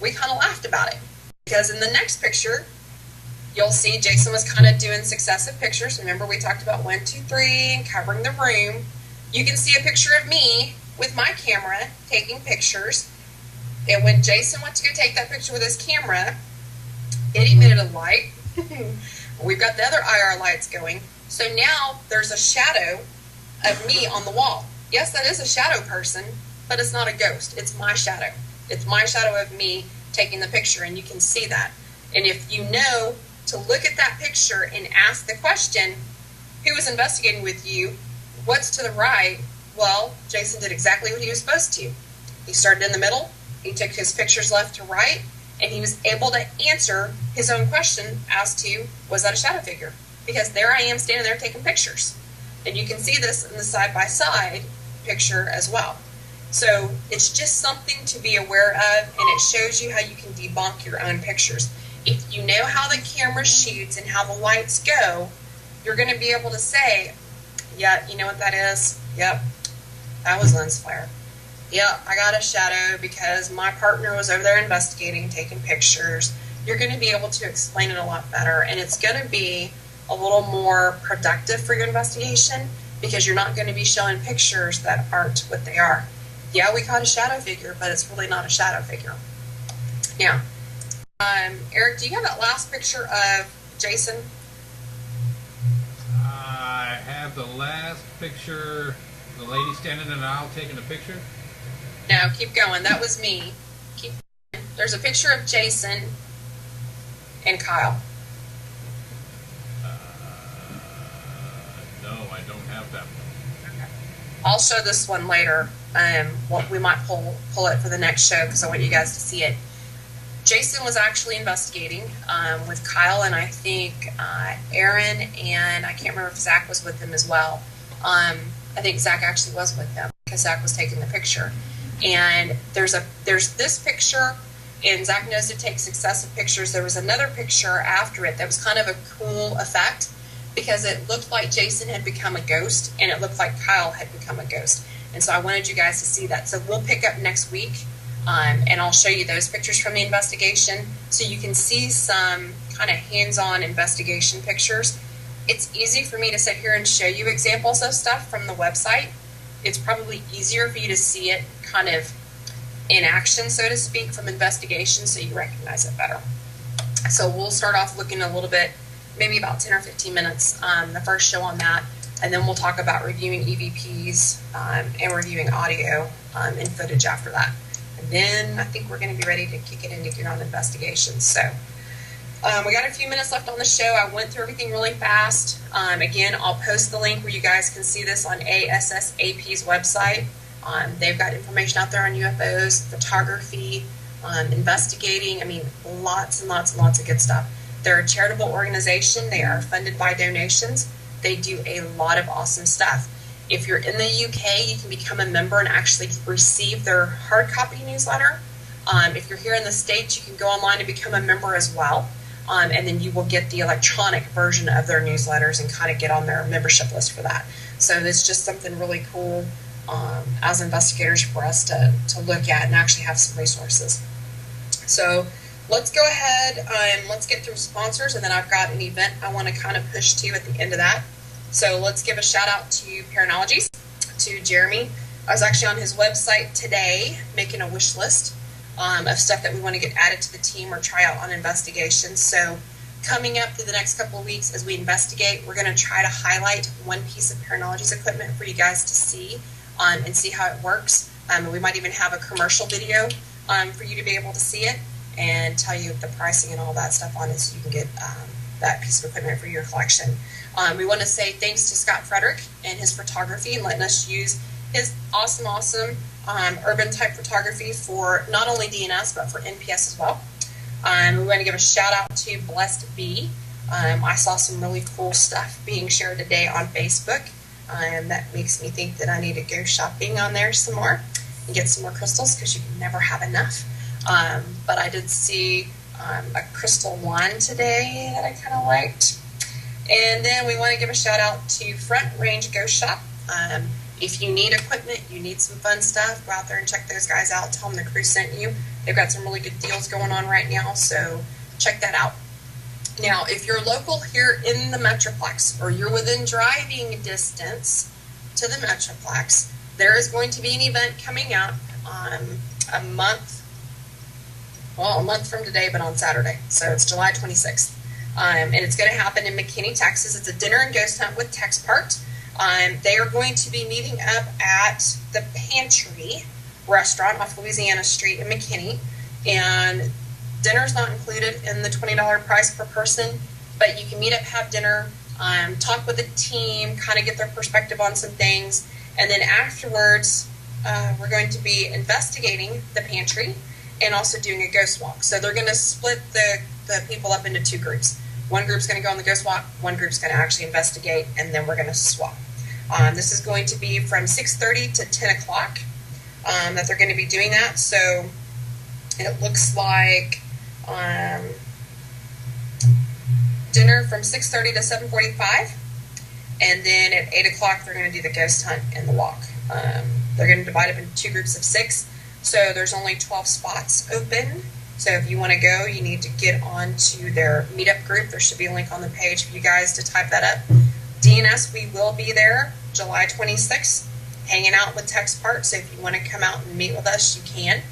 we kind of laughed about it. Because in the next picture, you'll see Jason was kind of doing successive pictures. Remember, we talked about 1, 2, 3 and covering the room. You can see a picture of me with my camera taking pictures. And when Jason went to go take that picture with his camera, It emitted a light. We've got the other IR lights going. So now there's a shadow of me on the wall. Yes, that is a shadow person, but it's not a ghost. It's my shadow. It's my shadow of me taking the picture, and you can see that. And if you know to look at that picture and ask the question, who was investigating with you? What's to the right? Well, Jason did exactly what he was supposed to. He started in the middle, he took his pictures left to right, and he was able to answer his own question as to, was that a shadow figure? Because there I am standing there taking pictures. And you can see this in the side-by-side picture as well. So it's just something to be aware of, and it shows you how you can debunk your own pictures. If you know how the camera shoots and how the lights go, you're going to be able to say, yeah, you know what that is? Yep, that was lens flare. Yep, I got a shadow because my partner was over there investigating, taking pictures. You're going to be able to explain it a lot better, and it's going to be a little more productive for your investigation because you're not going to be showing pictures that aren't what they are. Yeah, we caught a shadow figure, but it's really not a shadow figure. Now, Eric, do you have that last picture of Jason? I have the last picture, the lady standing in an aisle taking a picture. No, keep going. That was me. Keep going. There's a picture of Jason and Kyle. No, I don't have that one. Okay. I'll show this one later. We might pull it for the next show because I want you guys to see it. Jason was actually investigating with Kyle, and I think Aaron, and I can't remember if Zach was with him as well. I think Zach actually was with him because Zach was taking the picture. And there's this picture, and Zach knows to take successive pictures. There was another picture after it that was kind of a cool effect because it looked like Jason had become a ghost, and it looked like Kyle had become a ghost. And so I wanted you guys to see that. So we'll pick up next week. And I'll show you those pictures from the investigation so you can see some kind of hands-on investigation pictures. It's easy for me to sit here and show you examples of stuff from the website. It's probably easier for you to see it kind of in action, so to speak, from investigation so you recognize it better. So we'll start off looking a little bit, maybe about 10 or 15 minutes, the first show on that, and then we'll talk about reviewing EVPs and reviewing audio and footage after that. And then I think we're going to be ready to kick it into gear on investigations. So we got a few minutes left on the show. I went through everything really fast. Again, I'll post the link where you guys can see this on ASSAP's website. They've got information out there on UFOs, photography, investigating. I mean, lots and lots and lots of good stuff. They're a charitable organization. They are funded by donations. They do a lot of awesome stuff. If you're in the UK, you can become a member and actually receive their hard copy newsletter. If you're here in the States, you can go online and become a member as well. And then you will get the electronic version of their newsletters and kind of get on their membership list for that. So it's just something really cool as investigators for us to look at and actually have some resources. So let's go ahead and let's get through sponsors, and then I've got an event I want to kind of push to at the end of that. So let's give a shout out to Paranologies, to Jeremy. I was actually on his website today making a wish list of stuff that we want to get added to the team or try out on investigations. So coming up through the next couple of weeks as we investigate, we're going to try to highlight one piece of Paranologies equipment for you guys to see and see how it works. We might even have a commercial video for you to be able to see it and tell you the pricing and all that stuff on it so you can get that piece of equipment for your collection. We want to say thanks to Scott Frederick and his photography and letting us use his awesome urban type photography for not only DNS but for NPS as well. We want to give a shout out to Blessed Bee. I saw some really cool stuff being shared today on Facebook. That makes me think that I need to go shopping on there some more and get some more crystals because you can never have enough. But I did see a crystal wand today that I kind of liked. And then we want to give a shout out to Front Range Ghost Shop. If you need equipment, you need some fun stuff, go out there and check those guys out. Tell them the crew sent you. They've got some really good deals going on right now, so check that out. Now, if you're local here in the Metroplex or you're within driving distance to the Metroplex, there is going to be an event coming up a month well, a month from today, but on Saturday. So it's July 26th. And it's going to happen in McKinney, Texas. It's a dinner and ghost hunt with Tex Part. They are going to be meeting up at the Pantry restaurant off Louisiana Street in McKinney. And dinner's not included in the $20 price per person, but you can meet up, have dinner, talk with the team, kind of get their perspective on some things. And then afterwards, we're going to be investigating the pantry and also doing a ghost walk. So they're going to split the people up into two groups. One group's going to go on the ghost walk, one group's going to actually investigate, and then we're going to swap. This is going to be from 6:30 to 10 o'clock that they're going to be doing that. So it looks like dinner from 6:30 to 7:45, and then at 8 o'clock they're going to do the ghost hunt and the walk. They're going to divide up into two groups of 6, so there's only 12 spots open. So if you want to go, you need to get onto their meetup group. There should be a link on the page for you guys to type that up. DNS, we will be there July 26th, hanging out with Tex Part. So if you want to come out and meet with us, you can.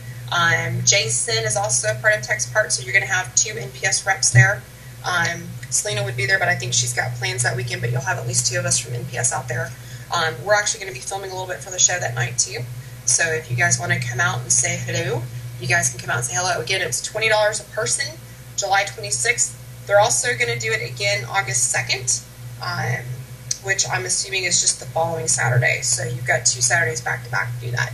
Jason is also a part of Tex Part, so you're going to have 2 NPS reps there. Selena would be there, but I think she's got plans that weekend, but you'll have at least 2 of us from NPS out there. We're actually going to be filming a little bit for the show that night too. So if you guys want to come out and say hello, you guys can come out and say hello. Again, it's $20 a person, July 26th. They're also going to do it again August 2nd, which I'm assuming is just the following Saturday. So you've got 2 Saturdays back to back to do that.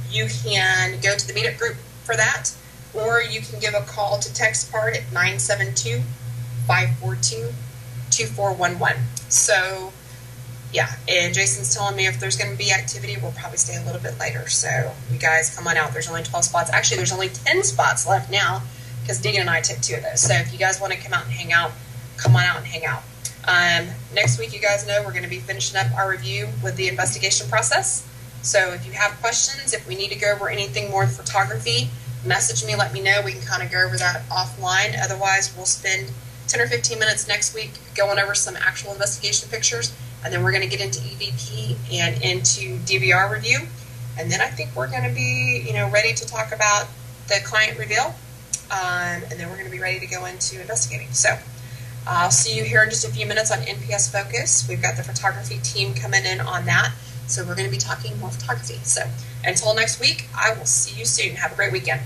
You can go to the meetup group for that, or you can give a call to Tex Part at 972-542-2411. So yeah, and Jason's telling me if there's going to be activity, we'll probably stay a little bit later. So you guys come on out. There's only 12 spots. Actually, there's only 10 spots left now because Deegan and I took 2 of those. So if you guys want to come out and hang out, come on out and hang out. Next week, you guys know we're going to be finishing up our review with the investigation process. So if you have questions, if we need to go over anything more photography, message me, let me know. We can kind of go over that offline. Otherwise, we'll spend 10 or 15 minutes next week going over some actual investigation pictures. And then we're going to get into EVP and into DVR review. And then I think we're going to be, ready to talk about the client reveal. And then we're going to be ready to go into investigating. So I'll see you here in just a few minutes on NPS Focus. We've got the photography team coming in on that. So we're going to be talking more photography. So until next week, I will see you soon. Have a great weekend.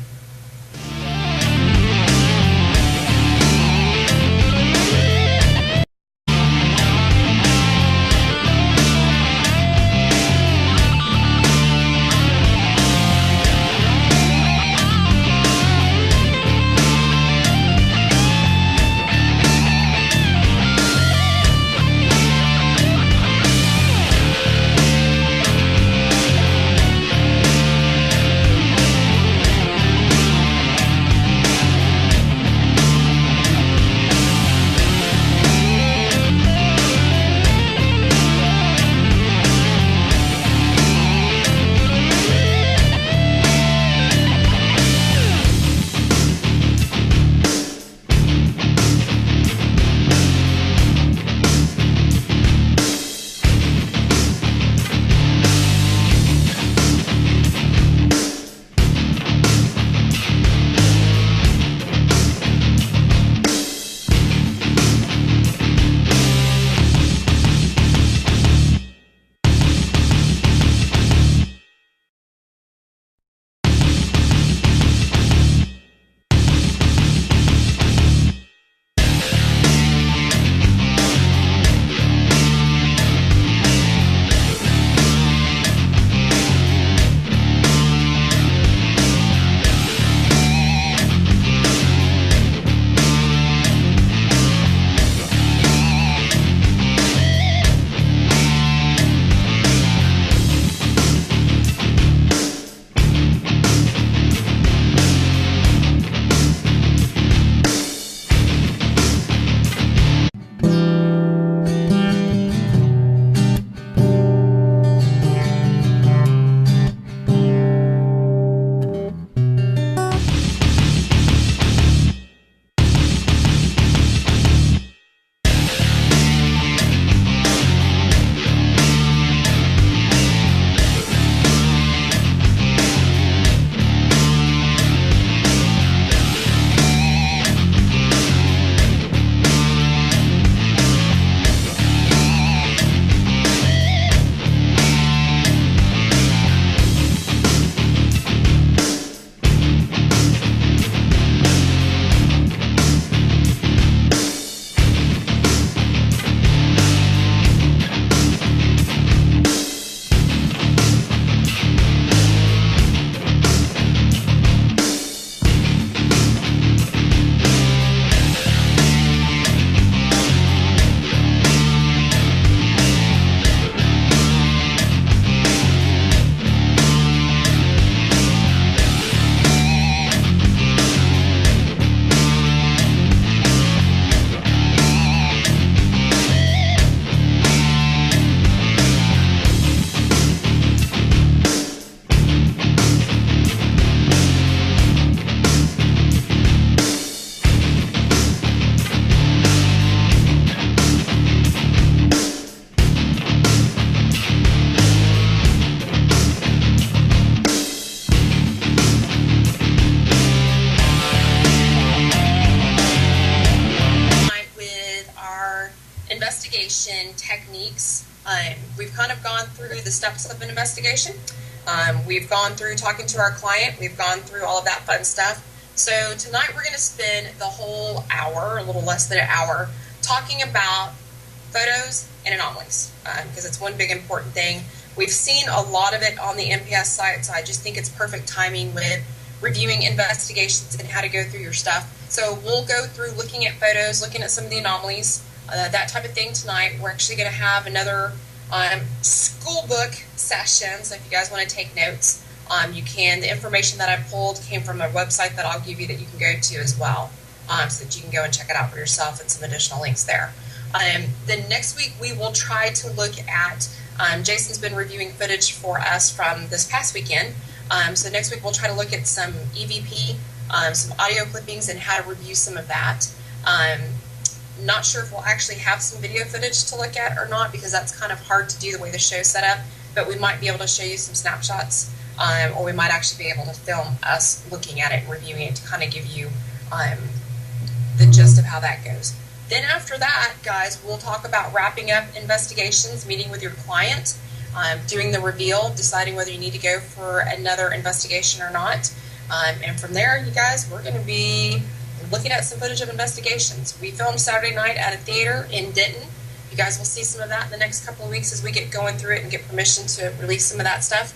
investigation techniques. We've kind of gone through the steps of an investigation. We've gone through talking to our client. We've gone through all of that fun stuff. So tonight we're going to spend the whole hour, a little less than an hour, talking about photos and anomalies, because it's one big important thing. We've seen a lot of it on the NPS site, so I just think it's perfect timing with reviewing investigations and how to go through your stuff. So we'll go through looking at photos, looking at some of the anomalies, that type of thing tonight. We're actually going to have another school book session, so if you guys want to take notes, you can. The information that I pulled came from a website that I'll give you that you can go to as well, so that you can go and check it out for yourself and some additional links there. Then next week we will try to look at, Jason's been reviewing footage for us from this past weekend, so next week we'll try to look at some EVP, some audio clippings and how to review some of that. Not sure if we'll actually have some video footage to look at or not, because that's kind of hard to do the way the show's set up, but we might be able to show you some snapshots, or we might actually be able to film us looking at it and reviewing it to kind of give you the gist of how that goes. Then after that, guys, we'll talk about wrapping up investigations, meeting with your client, doing the reveal, deciding whether you need to go for another investigation or not. And from there, you guys, we're going to be looking at some footage of investigations. We filmed Saturday night at a theater in Denton. You guys will see some of that in the next couple of weeks as we get going through it and get permission to release some of that stuff.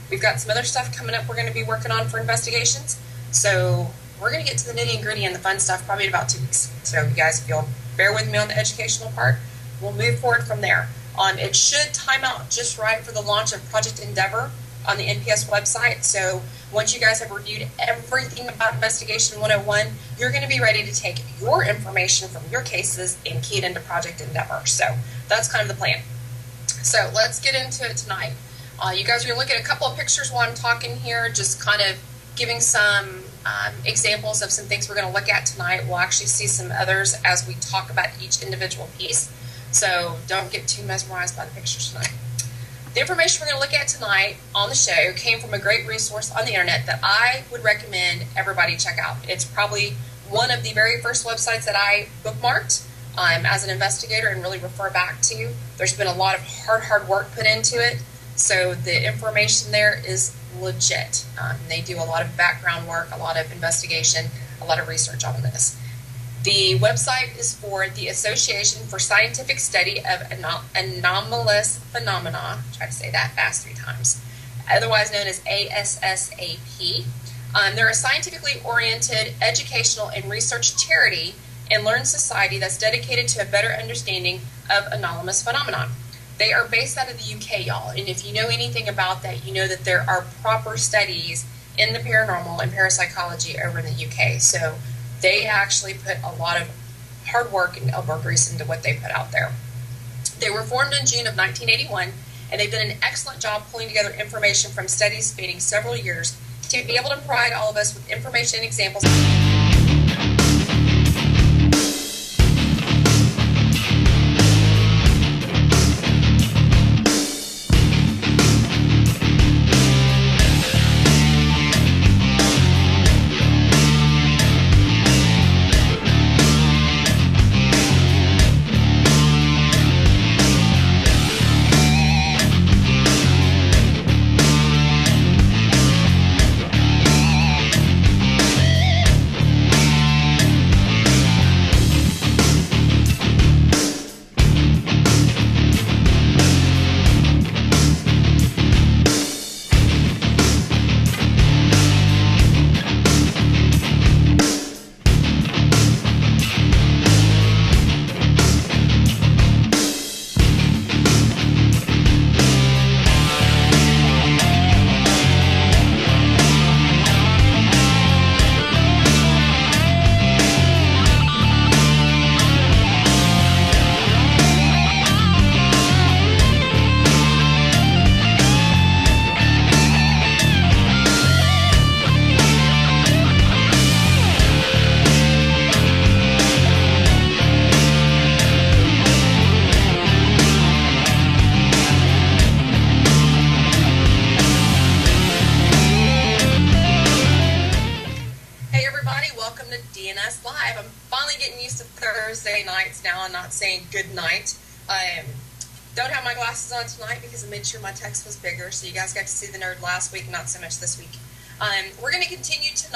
We've got some other stuff coming up we're going to be working on for investigations. So we're going to get to the nitty and gritty and the fun stuff probably in about 2 weeks. So you guys, if you'll bear with me on the educational part, we'll move forward from there. It should time out just right for the launch of Project Endeavor on the NPS website. So once you guys have reviewed everything about Investigation 101, you're going to be ready to take your information from your cases and key it into Project Endeavor. So that's kind of the plan. So let's get into it tonight. You guys are going to look at a couple of pictures while I'm talking here, just kind of giving some examples of some things we're going to look at tonight. We'll actually see some others as we talk about each individual piece. So don't get too mesmerized by the pictures tonight. The information we're going to look at tonight on the show came from a great resource on the internet that I would recommend everybody check out. It's probably one of the very first websites that I bookmarked as an investigator and really refer back to. There's been a lot of hard work put into it, so the information there is legit. They do a lot of background work, a lot of investigation, a lot of research on this. The website is for the Association for Scientific Study of Anomalous Phenomena. Try to say that fast 3 times. Otherwise known as ASSAP. They're a scientifically oriented educational and research charity and learned society that's dedicated to a better understanding of anomalous phenomenon. They are based out of the UK, y'all, and if you know anything about that, you know that there are proper studies in the paranormal and parapsychology over in the UK. So they actually put a lot of hard work and elbow grease into what they put out there. They were formed in June of 1981, and they've done an excellent job pulling together information from studies spanning several years to be able to provide all of us with information and examples. DNS Live. I'm finally getting used to Thursday nights now and not saying good night. Don't have my glasses on tonight because I made sure my text was bigger, so you guys got to see the nerd last week, not so much this week. We're going to continue tonight.